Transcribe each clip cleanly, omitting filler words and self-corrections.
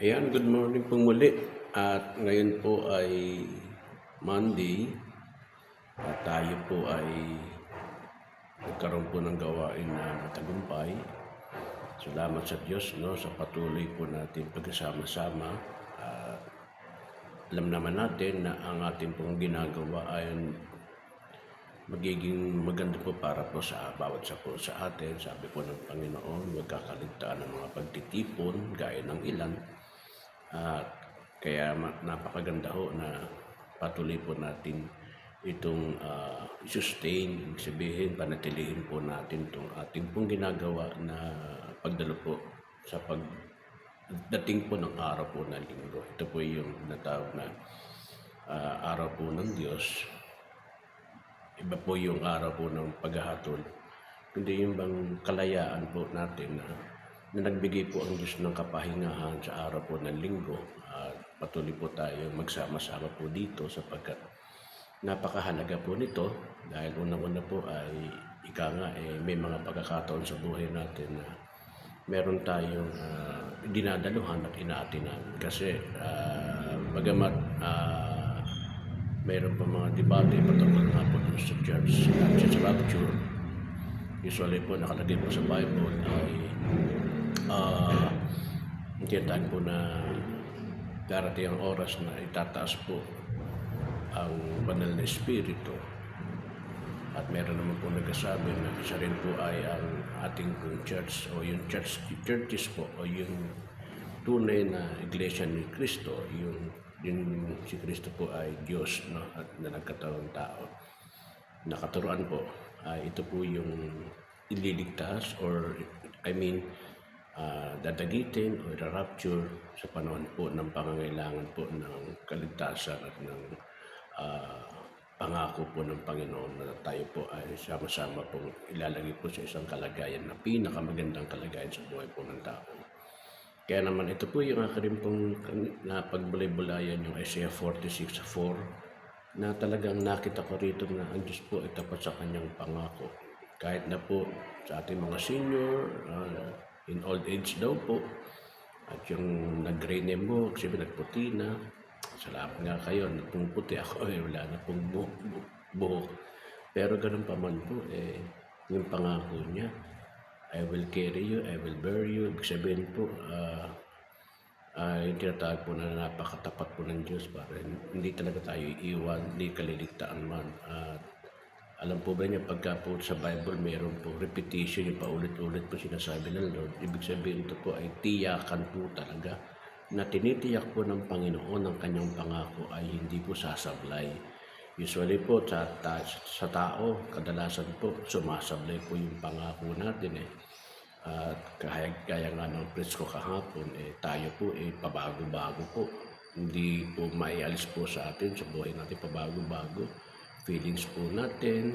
Ayan, good morning po muli. At ngayon po ay Monday at tayo po ay nagkaroon po ng gawain na matagumpay. Salamat sa Diyos, no, sa patuloy po natin pagkasama-sama. Alam naman natin na ang ating pong ginagawa ay magiging maganda po para po sa bawat sa po sa atin. Sabi po ng Panginoon, huwag kakaligtaan ng mga pagtitipon gaya ng ilan. At kaya napakaganda ho na patuloy po natin itong sustain, sabihin, panatilihin po natin itong ating pong ginagawa na pagdalo po sa pagdating po ng araw po ng linggo. Ito po yung natawag na araw po ng Diyos. Iba po yung araw po ng paghahatol. Kundi yung bang kalayaan po natin na nagbigay po ang Diyos ng kapahingahan sa araw po ng linggo. At patuloy po tayo magsama-sama po dito sapagkat napakahalaga po nito dahil unang-una po ay may mga pagkakataon sa buhay natin na meron tayong dinadaluhan at inaatinan. Kasi bagamat mayroon pa mga debate patungkol nga po sa church rapture, usually po nakalagay po sa Bible ay tinatawag po na darating ang oras na itataas po ang banal na espiritu. At meron naman po nagsasabi na isa rin po ay ang ating church o yung churches po o yung tunay na iglesia ni Kristo, yung si Kristo po ay Diyos, no, at na nagkatawang tao. Nakaturuan po, ito po yung ililigtas or dadagitin o rapture sa panahon po ng pangangailangan po ng kaligtasan at ng pangako po ng Panginoon na tayo po ay sama-sama po ilalagay po sa isang kalagayan na pinakamagandang kalagayan sa buhay po ng tao. Kaya naman ito po yung aking pong na pagbulay-bulayan yung Isaiah 46:4 na talagang nakita ko rito na ang Diyos po ay tapat sa kanyang pangako. Kahit na po sa ating mga senior, in old age daw po, at yung nag-gray name mo, kasi nagputi na, salamat nga kayo, nagpumuputi ako, wala na pong buhok. Pero ganun pa man po, yung pangako niya, I will carry you, I will bear you. Ibig sabihin po, yung tinatawag po na napakatapat po ng Diyos para hindi talaga tayo iiwan, hindi kaliligtaan man. Alam po ba niya, pagka po sa Bible mayroon po repetition, yung paulit-ulit po sinasabi ng Lord. Ibig sabihin ito po ay tiyakan po talaga na tinitiyak po ng Panginoon ang kanyang pangako ay hindi po sasablay. Usually po sa tao, kadalasan po sumasablay po yung pangako natin At kaya nga ng presko kahapon, tayo po pabago-bago po. Hindi po maialis po sa atin, sa buhay natin pabago-bago. Feelings po natin,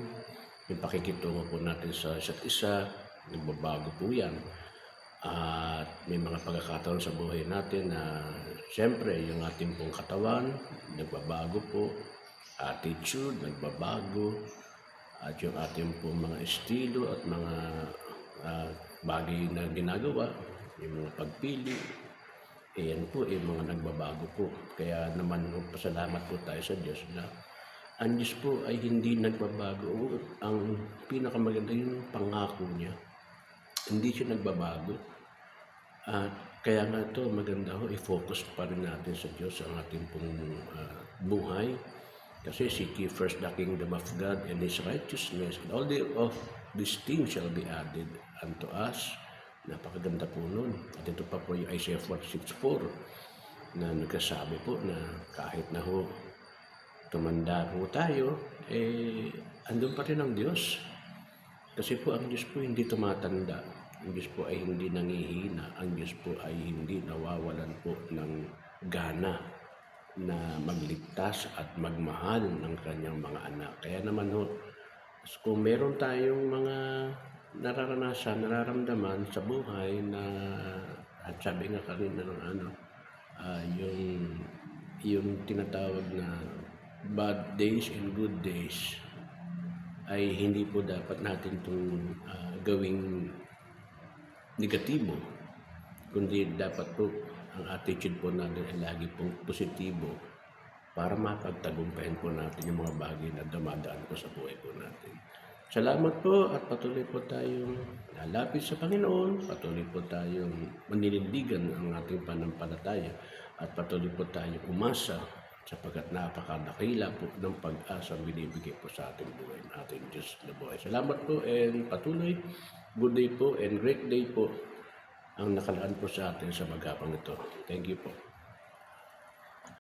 yung pakikitungo po natin sa isa't isa, nagbabago po yan. At may mga pagkakataon sa buhay natin na siyempre yung ating pong katawan, nagbabago po. Attitude, nagbabago. At yung ating pong mga estilo at mga bagay na ginagawa, yung mga pagpili, yan po, mga nagbabago po. Kaya naman, pasalamat po tayo sa Diyos na ang Diyos po ay hindi nagbabago. Ang pinakamaganda yung pangako niya, hindi siya nagbabago. At kaya nga ito, maganda i-focus pa rin natin sa Diyos ang ating pong buhay. Kasi seek ye first the kingdom of God and His righteousness, and all of these things shall be added unto us. Napakaganda po nun. At ito pa po yung Isaiah 46:4 na nagsasabi po na kahit na tumanda po tayo, andun pa rin ang Diyos. Kasi po ang Diyos po hindi tumatanda. Ang Diyos po ay hindi nangihina. Ang Diyos po ay hindi nawawalan po ng gana na magligtas at magmahal ng kanyang mga anak. Kaya naman kung meron tayong mga nararamdaman sa buhay na, at sabi nga kanina ng yung tinatawag na bad days and good days, ay hindi po dapat natin itong gawing negatibo, kundi dapat po ang attitude po natin ay lagi pong positibo para mapagtagumpayan po natin yung mga bagay na dumadaan po sa buhay po natin. Salamat po at patuloy po tayong lalapit sa Panginoon, patuloy po tayong maninindigan ang ating panampalataya at patuloy po tayong umasa sapagkat napakadakila po ng pag-asa binibigay po sa ating buhay ng ating Diyos na buhay. Salamat po and patuloy, good day po and great day po ang nakalaan po sa atin sa maghapon ito. Thank you po.